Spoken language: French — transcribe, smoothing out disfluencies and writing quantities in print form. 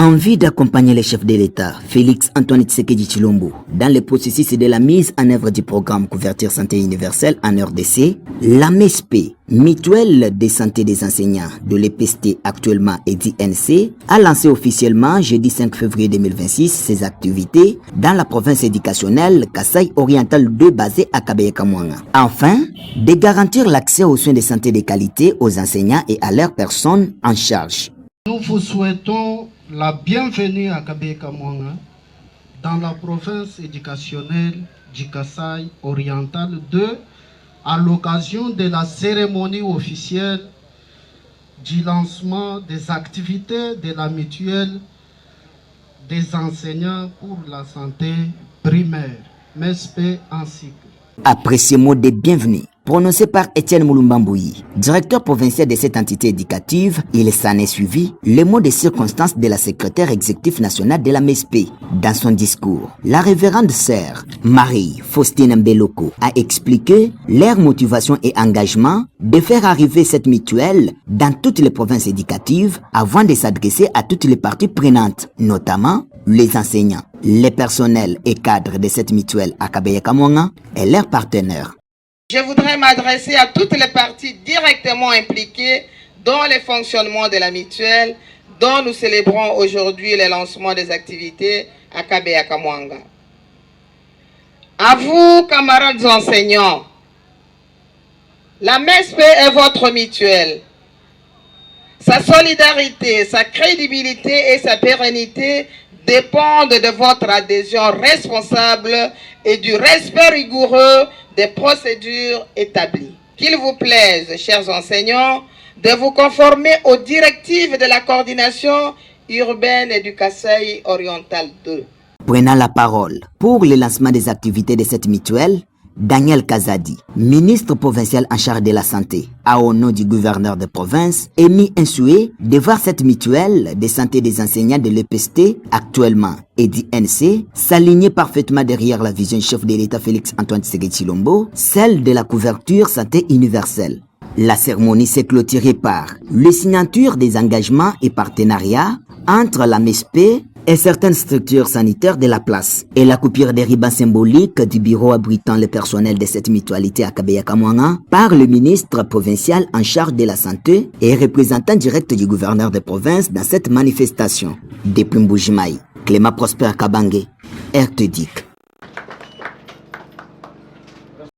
Envie d'accompagner le chef de l'État, Félix Antoine Tshisekedi Tshilombo, dans le processus de la mise en œuvre du programme Couverture Santé Universelle en RDC, la MESP, Mutuelle de Santé des Enseignants de l'EPST actuellement et d'INC, a lancé officiellement jeudi 5 février 2026 ses activités dans la province éducationnelle Kasai Oriental 2 basée à Kabeye-Kamwanga. Enfin, de garantir l'accès aux soins de santé de qualité aux enseignants et à leurs personnes en charge. Nous vous souhaitons la bienvenue à Kabeye-Kamwanga dans la province éducationnelle du Kasai Oriental 2 à l'occasion de la cérémonie officielle du lancement des activités de la mutuelle des enseignants pour la santé primaire, MESP ainsi que. Après ces mots de bienvenue prononcés par Étienne Mouloumbamboui, directeur provincial de cette entité éducative, il s'en est suivi les mots de circonstance de la secrétaire exécutive nationale de la MESP. Dans son discours, la révérende sœur Marie Faustine Mbeloko a expliqué leur motivation et engagement de faire arriver cette mutuelle dans toutes les provinces éducatives avant de s'adresser à toutes les parties prenantes, notamment les enseignants, les personnels et cadres de cette mutuelle à Kabeye-Kamwanga et leurs partenaires. Je voudrais m'adresser à toutes les parties directement impliquées dans le fonctionnement de la mutuelle dont nous célébrons aujourd'hui le lancement des activités à Kabeye-Kamwanga. À vous, camarades enseignants, la MESP est votre mutuelle. Sa solidarité, sa crédibilité et sa pérennité dépendent de votre adhésion responsable et du respect rigoureux des procédures établies. Qu'il vous plaise, chers enseignants, de vous conformer aux directives de la coordination urbaine du Kasai Oriental 2. Prenant la parole pour le lancement des activités de cette mutuelle, Daniel Kazadi, ministre provincial en charge de la santé, a au nom du gouverneur de province émis un souhait de voir cette mutuelle de santé des enseignants de l'EPST actuellement et d'INC s'aligner parfaitement derrière la vision chef de l'État Félix Antoine Tshisekedi Tshilombo, celle de la couverture santé universelle. La cérémonie s'est clôturée par la signature des engagements et partenariats entre la MESP et certaines structures sanitaires de la place, et la coupure des rubans symboliques du bureau abritant le personnel de cette mutualité à Kabeye-Kamwanga par le ministre provincial en charge de la santé et représentant direct du gouverneur de province dans cette manifestation. Depuis Mbujimaï, Clément Prosper Kabange, RTDIC.